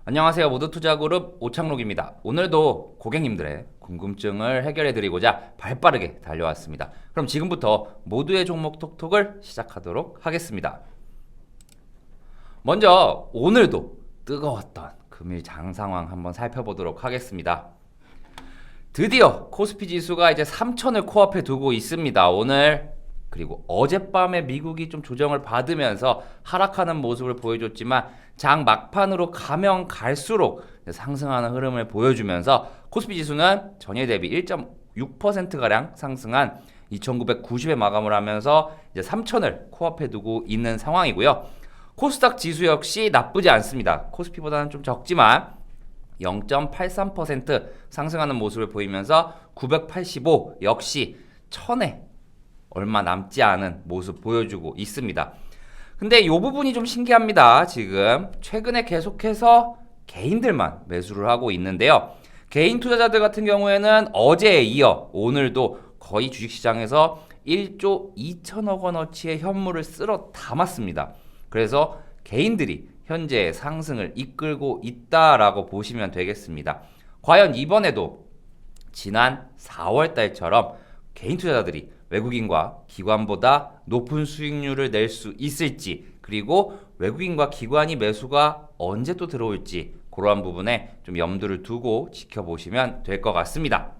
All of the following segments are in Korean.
안녕하세요. 모두투자그룹 오창록입니다. 오늘도 고객님들의 궁금증을 해결해드리고자 발빠르게 달려왔습니다. 그럼 지금부터 모두의 종목 톡톡을 시작하도록 하겠습니다. 먼저 오늘도 뜨거웠던 금일 장 상황 한번 살펴보도록 하겠습니다. 드디어 코스피 지수가 이제 3,000을 코앞에 두고 있습니다. 오늘 그리고 어젯밤에 미국이 좀 조정을 받으면서 하락하는 모습을 보여줬지만 장 막판으로 가면 갈수록 상승하는 흐름을 보여주면서 코스피 지수는 전일 대비 1.6%가량 상승한 2,990에 마감을 하면서 이제 3,000을 코앞에 두고 있는 상황이고요. 코스닥 지수 역시 나쁘지 않습니다. 코스피보다는 좀 적지만 0.83% 상승하는 모습을 보이면서 985 역시 1000에 얼마 남지 않은 모습 보여주고 있습니다. 근데 이 부분이 좀 신기합니다. 지금 최근에 계속해서 개인들만 매수를 하고 있는데요. 개인 투자자들 같은 경우에는 어제에 이어 오늘도 거의 주식시장에서 1조 2천억 원어치의 현물을 쓸어 담았습니다. 그래서 개인들이 현재 상승을 이끌고 있다라고 보시면 되겠습니다. 과연 이번에도 지난 4월달처럼 개인 투자자들이 외국인과 기관보다 높은 수익률을 낼 수 있을지, 그리고 외국인과 기관이 매수가 언제 또 들어올지 그러한 부분에 좀 염두를 두고 지켜보시면 될 것 같습니다.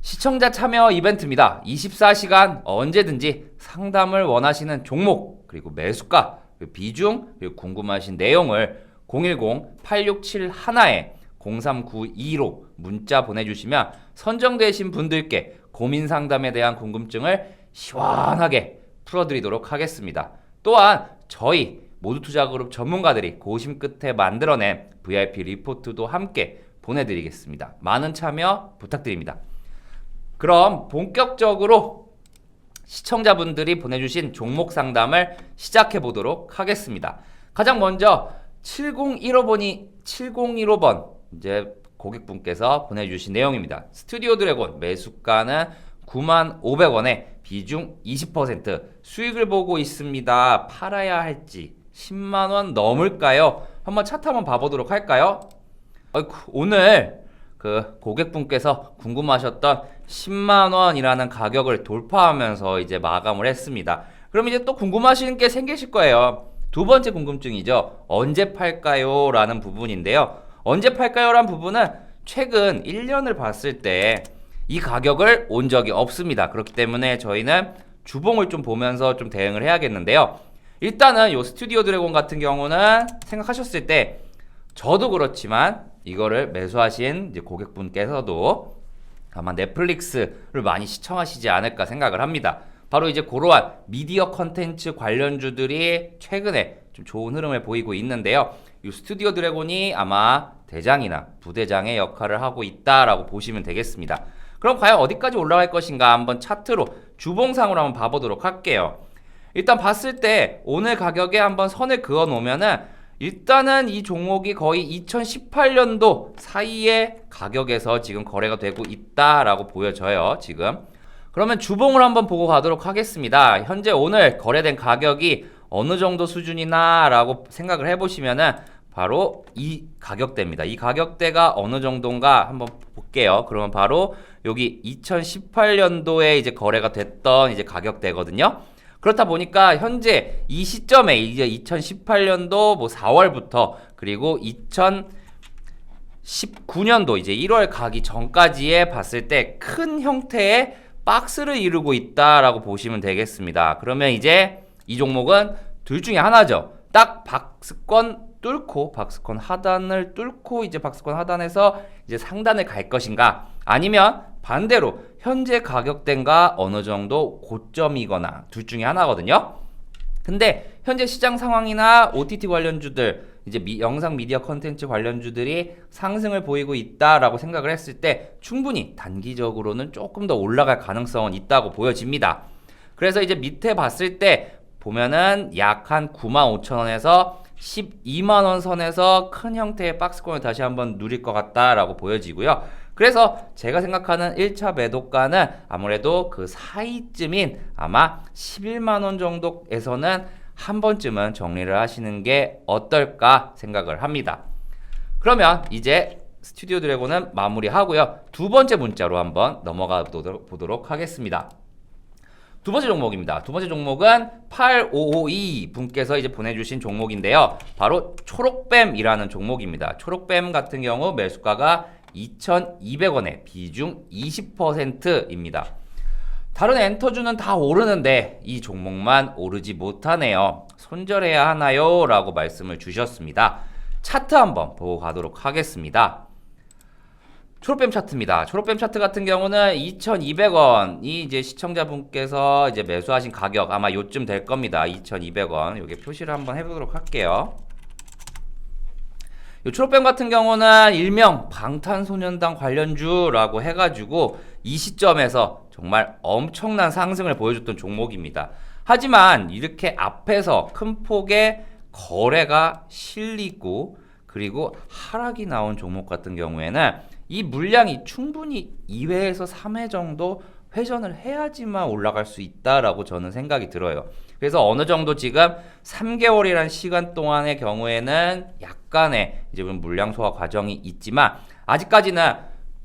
시청자 참여 이벤트입니다. 24시간 언제든지 상담을 원하시는 종목, 그리고 매수가, 그리고 비중, 그리고 궁금하신 내용을 010-8671에 0392로 문자 보내주시면 선정되신 분들께 고민 상담에 대한 궁금증을 시원하게 풀어드리도록 하겠습니다. 또한 저희 모두투자그룹 전문가들이 고심 끝에 만들어낸 VIP 리포트도 함께 보내드리겠습니다. 많은 참여 부탁드립니다. 그럼 본격적으로 시청자분들이 보내주신 종목 상담을 시작해 보도록 하겠습니다. 가장 먼저 7015번 이제 고객분께서 보내주신 내용입니다. 스튜디오 드래곤 매수가는 95,500원에 비중 20% 수익을 보고 있습니다. 팔아야 할지 10만원 넘을까요? 한번 차트 한번 봐보도록 할까요? 오늘 그 고객분께서 궁금하셨던 10만원이라는 가격을 돌파하면서 이제 마감을 했습니다. 그럼 이제 또 궁금하신 게 생기실 거예요. 두 번째 궁금증이죠. 언제 팔까요? 라는 부분인데요. 언제 팔까요? 라는 부분은 최근 1년을 봤을 때 이 가격을 온 적이 없습니다. 그렇기 때문에 저희는 주봉을 좀 보면서 좀 대응을 해야겠는데요. 일단은 요 스튜디오 드래곤 같은 경우는 생각하셨을 때 저도 그렇지만 이거를 매수하신 이제 고객분께서도 아마 넷플릭스를 많이 시청하시지 않을까 생각을 합니다. 바로 이제 그러한 미디어 컨텐츠 관련주들이 최근에 좀 좋은 흐름을 보이고 있는데요. 이 스튜디오 드래곤이 아마 대장이나 부대장의 역할을 하고 있다라고 보시면 되겠습니다. 그럼 과연 어디까지 올라갈 것인가 한번 차트로 주봉상으로 한번 봐보도록 할게요. 일단 봤을 때 오늘 가격에 한번 선을 그어 놓으면은 일단은 이 종목이 거의 2018년도 사이의 가격에서 지금 거래가 되고 있다라고 보여져요. 지금. 그러면 주봉을 한번 보고 가도록 하겠습니다. 현재 오늘 거래된 가격이 어느 정도 수준이나 라고 생각을 해보시면은 바로 이 가격대입니다. 이 가격대가 어느 정도인가 한번 볼게요. 그러면 바로 여기 2018년도에 이제 거래가 됐던 이제 가격대거든요. 그렇다 보니까 현재 이 시점에 이제 2018년도 뭐 4월부터 그리고 2019년도 이제 1월 가기 전까지에 봤을 때 큰 형태의 박스를 이루고 있다라고 보시면 되겠습니다. 그러면 이제 이 종목은 둘 중에 하나죠. 딱 박스권 뚫고 박스권 하단을 뚫고 이제 박스권 하단에서 이제 상단을 갈 것인가, 아니면 반대로 현재 가격대가 어느 정도 고점이거나 둘 중에 하나거든요. 근데 현재 시장 상황이나 OTT 관련주들, 이제 영상 미디어 컨텐츠 관련주들이 상승을 보이고 있다라고 생각을 했을 때 충분히 단기적으로는 조금 더 올라갈 가능성은 있다고 보여집니다. 그래서 이제 밑에 봤을 때 보면은 약 한 95,000원에서 12만원 선에서 큰 형태의 박스권을 다시 한번 누릴 것 같다라고 보여지고요. 그래서 제가 생각하는 1차 매도가는 아무래도 그 사이쯤인 아마 11만원 정도에서는 한 번쯤은 정리를 하시는 게 어떨까 생각을 합니다. 그러면 이제 스튜디오 드래곤은 마무리하고요. 두 번째 문자로 한번 넘어가 보도록 하겠습니다. 두 번째 종목입니다. 두 번째 종목은 8552 분께서 이제 보내주신 종목인데요. 바로 초록뱀이라는 종목입니다. 초록뱀 같은 경우 매수가가 2,200원에 비중 20%입니다. 다른 엔터주는 다 오르는데 이 종목만 오르지 못하네요. 손절해야 하나요? 라고 말씀을 주셨습니다. 차트 한번 보고 가도록 하겠습니다. 초록뱀 차트입니다. 초록뱀 차트 같은 경우는 2,200원이 이제 시청자분께서 이제 매수하신 가격 아마 요쯤 될 겁니다. 2,200원. 요게 표시를 한번 해보도록 할게요. 요 초록뱀 같은 경우는 일명 방탄소년단 관련주라고 해가지고 이 시점에서 정말 엄청난 상승을 보여줬던 종목입니다. 하지만 이렇게 앞에서 큰 폭의 거래가 실리고 그리고 하락이 나온 종목 같은 경우에는 이 물량이 충분히 2회에서 3회 정도 회전을 해야지만 올라갈 수 있다라고 저는 생각이 들어요. 그래서 어느 정도 지금 3개월이란 시간 동안의 경우에는 약간의 이제 물량 소화 과정이 있지만 아직까지는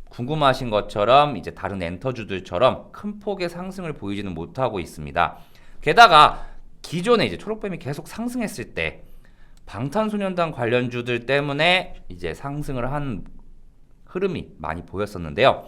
궁금하신 것처럼 이제 다른 엔터주들처럼 큰 폭의 상승을 보이지는 못하고 있습니다. 게다가 기존에 이제 초록뱀이 계속 상승했을 때 방탄소년단 관련주들 때문에 이제 상승을 한 흐름이 많이 보였었는데요.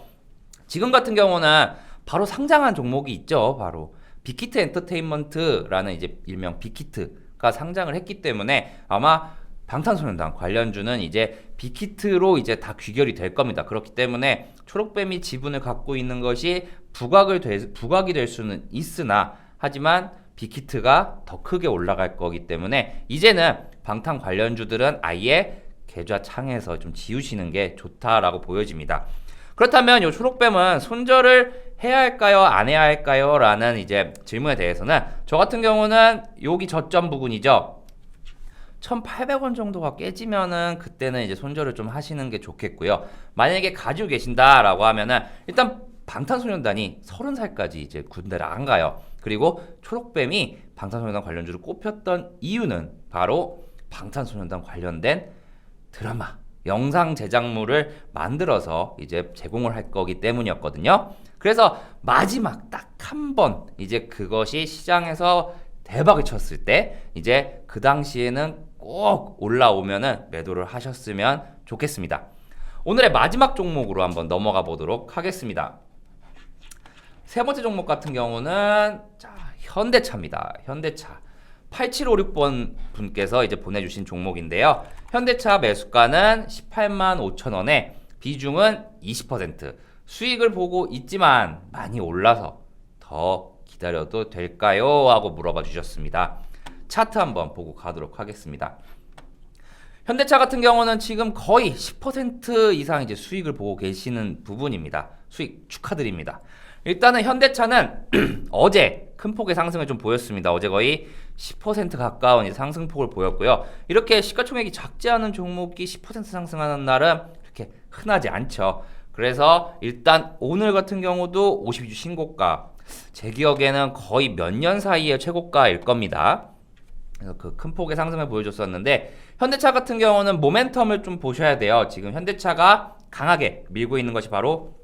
지금 같은 경우는 바로 상장한 종목이 있죠. 바로 빅히트 엔터테인먼트라는 이제 일명 빅히트가 상장을 했기 때문에 아마 방탄소년단 관련주는 이제 빅히트로 이제 다 귀결이 될 겁니다. 그렇기 때문에 초록뱀이 지분을 갖고 있는 것이 부각이 될 수는 있으나 하지만 빅히트가 더 크게 올라갈 거기 때문에 이제는 방탄 관련주들은 아예 계좌 창에서 좀 지우시는 게 좋다라고 보여집니다. 그렇다면 이 초록뱀은 손절을 해야 할까요? 안 해야 할까요? 라는 이제 질문에 대해서는 저 같은 경우는 여기 저점 부분이죠. 1,800원 정도가 깨지면은 그때는 이제 손절을 좀 하시는 게 좋겠고요. 만약에 가지고 계신다라고 하면은 일단 방탄소년단이 30살까지 이제 군대를 안 가요. 그리고 초록뱀이 방탄소년단 관련주로 꼽혔던 이유는 바로 방탄소년단 관련된 드라마, 영상 제작물을 만들어서 이제 제공을 할 거기 때문이었거든요. 그래서 마지막 딱 한 번 이제 그것이 시장에서 대박을 쳤을 때 이제 그 당시에는 꼭 올라오면은 매도를 하셨으면 좋겠습니다. 오늘의 마지막 종목으로 한번 넘어가 보도록 하겠습니다. 세 번째 종목 같은 경우는 자, 현대차입니다. 현대차 8756번 분께서 이제 보내주신 종목인데요. 현대차 매수가는 185,000원에 비중은 20%. 수익을 보고 있지만 많이 올라서 더 기다려도 될까요? 하고 물어봐 주셨습니다. 차트 한번 보고 가도록 하겠습니다. 현대차 같은 경우는 지금 거의 10% 이상 이제 수익을 보고 계시는 부분입니다. 수익 축하드립니다. 일단은 현대차는 어제 큰 폭의 상승을 좀 보였습니다. 어제 거의 10% 가까운 이제 상승폭을 보였고요. 이렇게 시가총액이 작지 않은 종목이 10% 상승하는 날은 이렇게 흔하지 않죠. 그래서 일단 오늘 같은 경우도 52주 신고가, 제 기억에는 거의 몇 년 사이의 최고가일 겁니다. 그래서 그 큰 폭의 상승을 보여줬었는데 현대차 같은 경우는 모멘텀을 좀 보셔야 돼요. 지금 현대차가 강하게 밀고 있는 것이 바로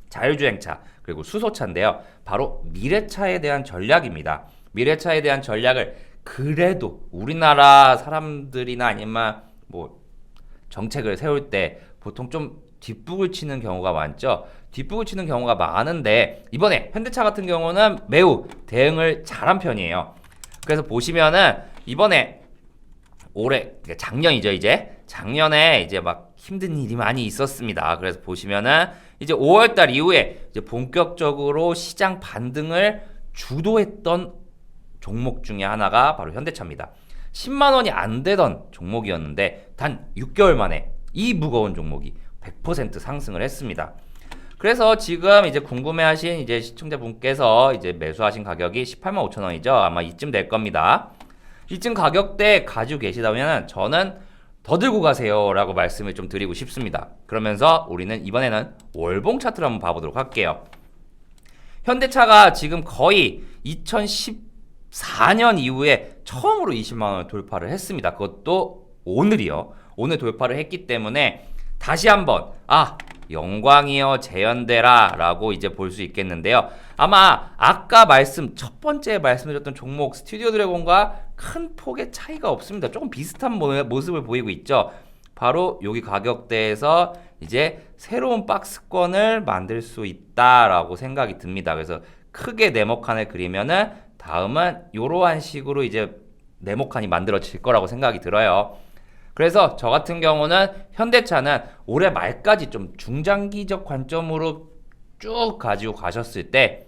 자율주행차 그리고 수소차인데요. 바로 미래차에 대한 전략입니다. 미래차에 대한 전략을 그래도 우리나라 사람들이나 아니면 뭐 정책을 세울 때 보통 좀 뒷북을 치는 경우가 많죠. 뒷북을 치는 경우가 많은데 이번에 현대차 같은 경우는 매우 대응을 잘한 편이에요. 그래서 보시면은 이번에 올해 작년이죠. 이제 작년에 이제 막 힘든 일이 많이 있었습니다. 그래서 보시면은 이제 5월달 이후에 이제 본격적으로 시장 반등을 주도했던 종목 중에 하나가 바로 현대차입니다. 10만 원이 안 되던 종목이었는데 단 6개월 만에 이 무거운 종목이 100% 상승을 했습니다. 그래서 지금 이제 궁금해하신 이제 시청자분께서 이제 매수하신 가격이 185,000원이죠. 아마 이쯤 될 겁니다. 이쯤 가격대 가지고 계시다면 저는 더 들고 가세요 라고 말씀을 좀 드리고 싶습니다. 그러면서 우리는 이번에는 월봉 차트를 한번 봐보도록 할게요. 현대차가 지금 거의 2014년 이후에 처음으로 20만원을 돌파를 했습니다. 그것도 오늘이요. 오늘 돌파를 했기 때문에 다시 한번 영광이여 재현되라 라고 이제 볼 수 있겠는데요. 아마 아까 첫 번째 말씀드렸던 종목 스튜디오 드래곤과 큰 폭의 차이가 없습니다. 조금 비슷한 모습을 보이고 있죠. 바로 여기 가격대에서 이제 새로운 박스권을 만들 수 있다라고 생각이 듭니다. 그래서 크게 네모칸을 그리면은 다음은 이러한 식으로 이제 네모칸이 만들어질 거라고 생각이 들어요. 그래서 저 같은 경우는 현대차는 올해 말까지 좀 중장기적 관점으로 쭉 가지고 가셨을 때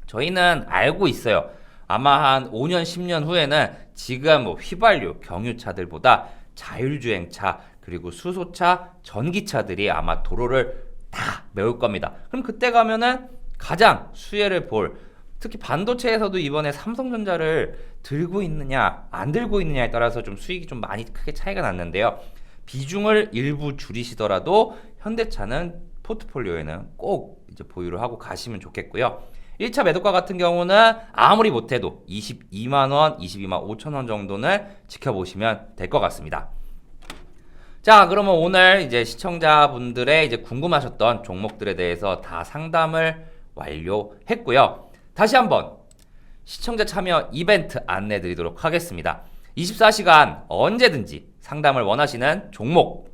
저희는 알고 있어요. 아마 한 5년, 10년 후에는 지금 휘발유, 경유차들보다 자율주행차, 그리고 수소차, 전기차들이 아마 도로를 다 메울 겁니다. 그럼 그때 가면은 가장 수혜를 볼, 특히 반도체에서도 이번에 삼성전자를 들고 있느냐 안 들고 있느냐에 따라서 좀 수익이 좀 많이 크게 차이가 났는데요. 비중을 일부 줄이시더라도 현대차는 포트폴리오에는 꼭 이제 보유를 하고 가시면 좋겠고요. 1차 매도가 같은 경우는 아무리 못해도 22만원, 22만 5천원 정도는 지켜보시면 될 것 같습니다. 자, 그러면 오늘 이제 시청자분들의 이제 궁금하셨던 종목들에 대해서 다 상담을 완료했고요. 다시 한번 시청자 참여 이벤트 안내 드리도록 하겠습니다. 24시간 언제든지 상담을 원하시는 종목,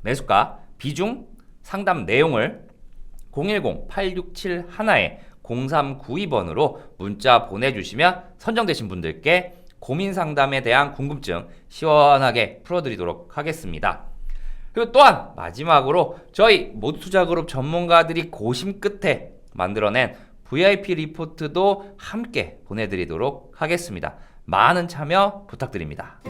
매수가, 비중, 상담 내용을 010-8671-0392번으로 문자 보내주시면 선정되신 분들께 고민 상담에 대한 궁금증 시원하게 풀어드리도록 하겠습니다. 그리고 또한 마지막으로 저희 모두투자그룹 전문가들이 고심 끝에 만들어낸 VIP 리포트도 함께 보내드리도록 하겠습니다. 많은 참여 부탁드립니다.